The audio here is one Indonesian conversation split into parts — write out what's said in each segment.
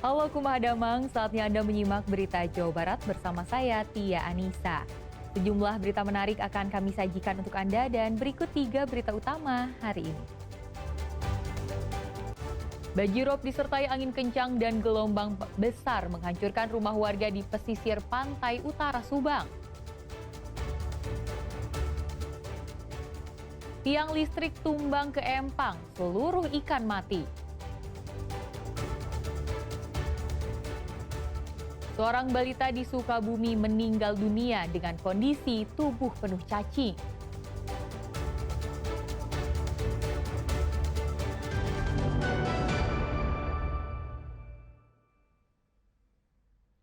Halo Kumaha Damang, saatnya Anda menyimak berita Jawa Barat bersama saya Tia Anissa. Sejumlah berita menarik akan kami sajikan untuk Anda dan berikut 3 berita utama hari ini. Banjirop disertai angin kencang dan gelombang besar menghancurkan rumah warga di pesisir pantai utara Subang. Tiang listrik tumbang ke empang, seluruh ikan mati. Seorang balita di Sukabumi meninggal dunia dengan kondisi tubuh penuh cacing.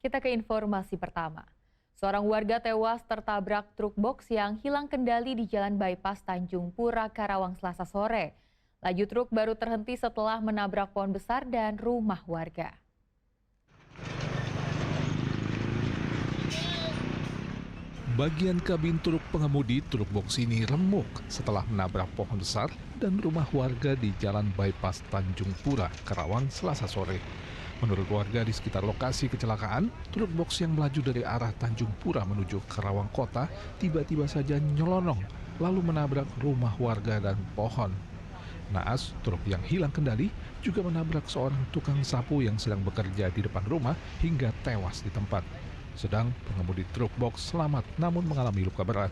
Kita ke informasi pertama. Seorang warga tewas tertabrak truk box yang hilang kendali di Jalan Bypass Tanjung Pura, Karawang, Selasa sore. Laju truk baru terhenti setelah menabrak pohon besar dan rumah warga. Bagian kabin truk pengemudi truk box ini remuk setelah menabrak pohon besar dan rumah warga di Jalan Bypass Tanjung Pura, Karawang, Selasa sore. Menurut warga di sekitar lokasi kecelakaan, truk box yang melaju dari arah Tanjung Pura menuju Karawang Kota tiba-tiba saja nyelonong, lalu menabrak rumah warga dan pohon. Naas, truk yang hilang kendali juga menabrak seorang tukang sapu yang sedang bekerja di depan rumah hingga tewas di tempat. Sedang pengemudi truk box selamat namun mengalami luka berat.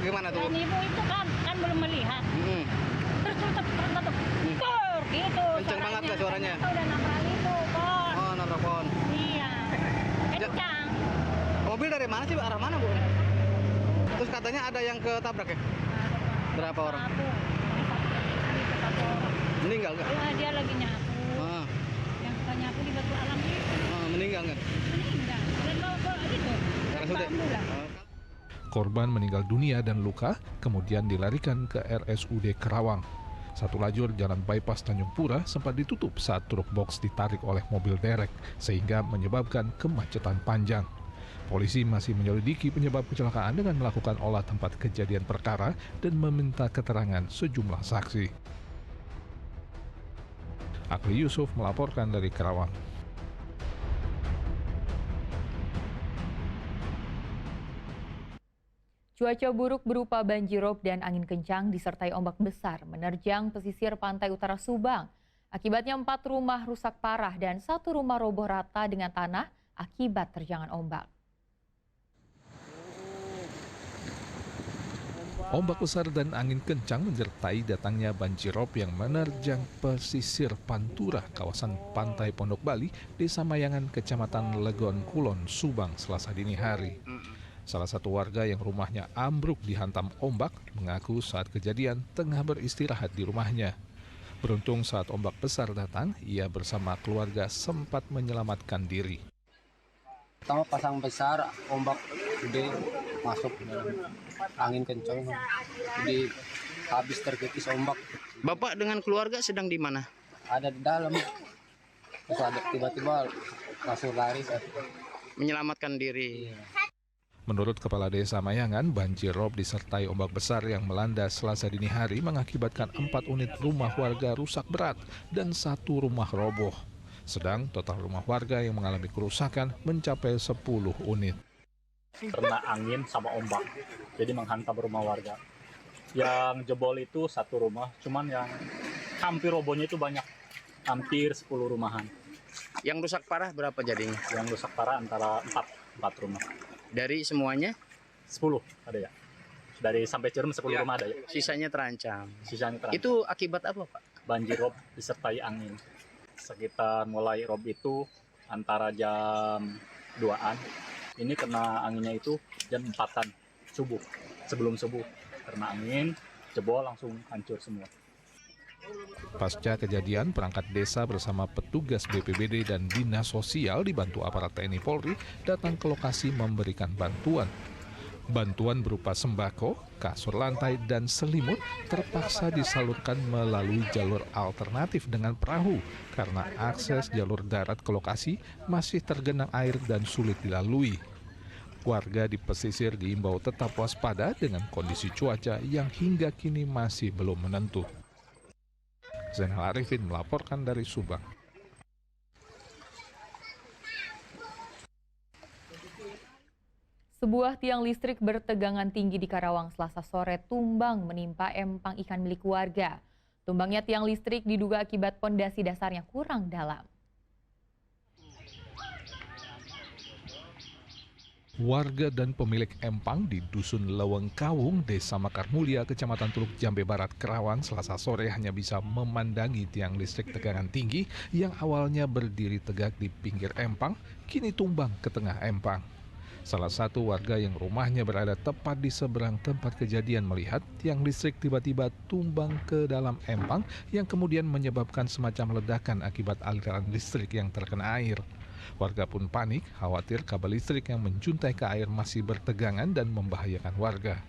Gimana tuh? Dan ibu itu kan belum melihat. Terus gitu. Kenceng banget nggak suaranya? Itu udah nabrak itu, pohon. Oh, nabrak pohon. Iya. Kencang. Mobil dari mana sih, arah mana, Bu? Terus katanya ada yang ketabrak ya? Berapa orang? Satu orang. Meninggal nggak? Ya, dia lagi nyapu. Yang suka nyapu di batu alam itu. Meninggal nggak? Meninggal. Dan bawa ke gitu. RSUD. Korban meninggal dunia dan luka, kemudian dilarikan ke RSUD Karawang. Satu lajur jalan bypass Tanjung Pura sempat ditutup saat truk box ditarik oleh mobil derek, sehingga menyebabkan kemacetan panjang. Polisi masih menyelidiki penyebab kecelakaan dengan melakukan olah tempat kejadian perkara dan meminta keterangan sejumlah saksi. Akli Yusuf melaporkan dari Karawang. Cuaca buruk berupa banjirop dan angin kencang disertai ombak besar menerjang pesisir pantai utara Subang. Akibatnya 4 rumah rusak parah dan 1 rumah roboh rata dengan tanah akibat terjangan ombak. Ombak besar dan angin kencang menyertai datangnya banjirop yang menerjang pesisir Pantura, kawasan Pantai Pondok Bali, Desa Mayangan, Kecamatan Legon Kulon, Subang, Selasa dini hari. Salah satu warga yang rumahnya ambruk dihantam ombak mengaku saat kejadian tengah beristirahat di rumahnya. Beruntung saat ombak besar datang, ia bersama keluarga sempat menyelamatkan diri. Pertama pasang besar, ombak gede masuk, angin kencang, jadi habis terkikis ombak. Bapak dengan keluarga sedang di mana? Ada di dalam, terus ada tiba-tiba langsung lari. Menyelamatkan diri. Menurut Kepala Desa Mayangan, banjirop disertai ombak besar yang melanda Selasa dini hari mengakibatkan 4 unit rumah warga rusak berat dan 1 rumah roboh. Sedang total rumah warga yang mengalami kerusakan mencapai 10 unit. Karena angin sama ombak, jadi menghantam rumah warga. Yang jebol itu 1 rumah, cuman yang hampir robohnya itu banyak, hampir 10 rumahan. Yang rusak parah berapa jadinya? Yang rusak parah antara 4 rumah. Dari semuanya? 10 ada ya. Dari sampai Cirebon 10 rumah ada ya. Sisanya terancam. Sisanya terancam. Itu akibat apa, Pak? Banjir rob disertai angin. Sekitar mulai rob itu antara jam 2-an. Ini kena anginnya itu jam 4-an subuh. Sebelum subuh karena angin jebol langsung hancur semua. Pasca kejadian, perangkat desa bersama petugas BPBD dan Dinas Sosial dibantu aparat TNI Polri datang ke lokasi memberikan bantuan. Bantuan berupa sembako, kasur lantai, dan selimut terpaksa disalurkan melalui jalur alternatif dengan perahu karena akses jalur darat ke lokasi masih tergenang air dan sulit dilalui. Warga di pesisir diimbau tetap waspada dengan kondisi cuaca yang hingga kini masih belum menentu. Zainal Arifin melaporkan dari Subang. Sebuah tiang listrik bertegangan tinggi di Karawang Selasa sore tumbang menimpa empang ikan milik warga. Tumbangnya tiang listrik diduga akibat pondasi dasarnya kurang dalam. Warga dan pemilik empang di Dusun Leweng Kawung, Desa Mekar Mulia, Kecamatan Teluk Jambe Barat, Karawang, Selasa sore hanya bisa memandangi tiang listrik tegangan tinggi yang awalnya berdiri tegak di pinggir empang, kini tumbang ke tengah empang. Salah satu warga yang rumahnya berada tepat di seberang tempat kejadian melihat tiang listrik tiba-tiba tumbang ke dalam empang yang kemudian menyebabkan semacam ledakan akibat aliran listrik yang terkena air. Warga pun panik, khawatir kabel listrik yang menjuntai ke air masih bertegangan dan membahayakan warga.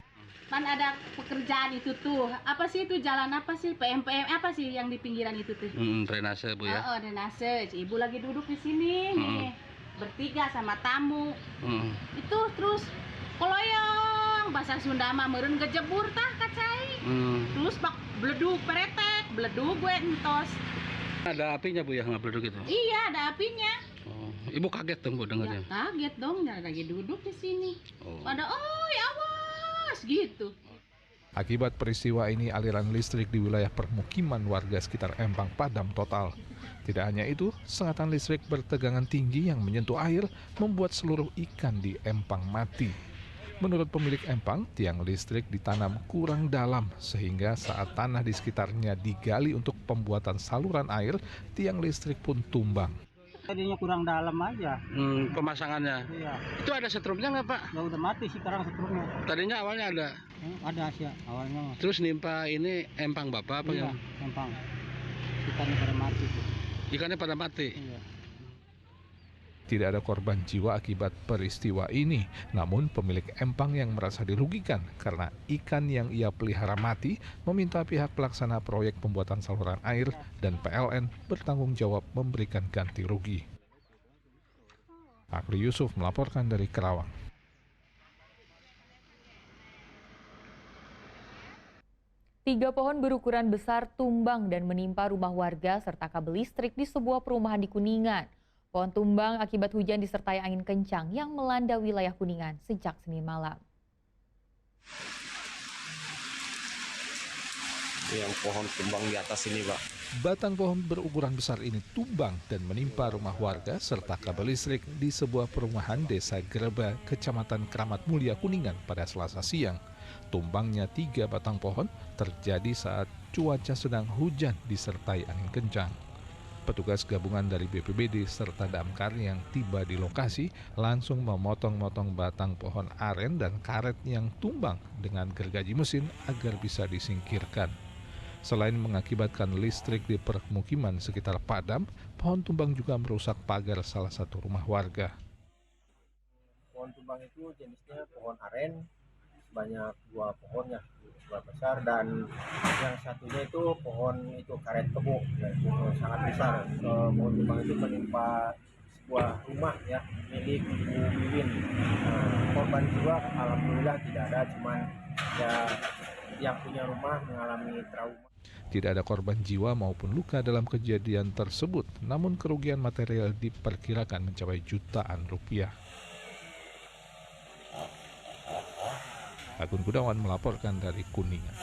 Kan ada pekerjaan itu tuh, apa sih itu jalan apa sih, PM apa sih yang di pinggiran itu tuh? Drainase Bu ya. Oh, drainase. Ibu lagi duduk di sini nih, bertiga sama tamu. Itu terus koloyong bahasa Sunda mah meureun gejebur tah kacai. Terus bak bledug peretek, bledug gue entos. Ada apinya Bu ya, nggak beleduk itu? Iya, ada apinya. Oh, Ibu kaget dong Bu dengarnya? Ya, kaget dong, lagi duduk di sini. Pada, awas gitu. Akibat peristiwa ini, aliran listrik di wilayah permukiman warga sekitar empang padam total. Tidak hanya itu, sengatan listrik bertegangan tinggi yang menyentuh air membuat seluruh ikan di empang mati. Menurut pemilik empang, tiang listrik ditanam kurang dalam sehingga saat tanah di sekitarnya digali untuk pembuatan saluran air, tiang listrik pun tumbang. Tadinya kurang dalam aja. Pemasangannya. Iya. Itu ada setrumnya nggak Pak? Ya udah mati sih sekarang setrumnya. Tadinya awalnya ada. Ada sih awalnya. Terus nimpa ini empang Bapak apa Iya, yang? empang. Ikannya pada mati. Ikannya pada mati. Iya. Tidak ada korban jiwa akibat peristiwa ini, namun pemilik empang yang merasa dirugikan karena ikan yang ia pelihara mati meminta pihak pelaksana proyek pembuatan saluran air dan PLN bertanggung jawab memberikan ganti rugi. Akri Yusuf melaporkan dari Karawang. Tiga pohon berukuran besar tumbang dan menimpa rumah warga serta kabel listrik di sebuah perumahan di Kuningan. Pohon tumbang akibat hujan disertai angin kencang yang melanda wilayah Kuningan sejak Senin malam. Yang pohon tumbang di atas ini, Pak. Batang pohon berukuran besar ini tumbang dan menimpa rumah warga serta kabel listrik di sebuah perumahan Desa Greba, Kecamatan Kramat Mulia, Kuningan pada Selasa siang. Tumbangnya 3 batang pohon terjadi saat cuaca sedang hujan disertai angin kencang. Petugas gabungan dari BPBD serta damkar yang tiba di lokasi langsung memotong-motong batang pohon aren dan karet yang tumbang dengan gergaji mesin agar bisa disingkirkan. Selain mengakibatkan listrik di permukiman sekitar padam, pohon tumbang juga merusak pagar salah satu rumah warga. Pohon tumbang itu jenisnya pohon aren, banyak 2 pohonnya. Besar, dan yang satunya itu pohon itu karet kebo, yaitu sangat besar. Pohon tumbang itu menimpa sebuah rumah ya milik Ibu Wiwin. Korban jiwa alhamdulillah tidak ada, cuman ya yang punya rumah mengalami trauma. Tidak ada korban jiwa maupun luka dalam kejadian tersebut, namun kerugian material diperkirakan mencapai jutaan rupiah. Agun Gunawan melaporkan dari Kuningan.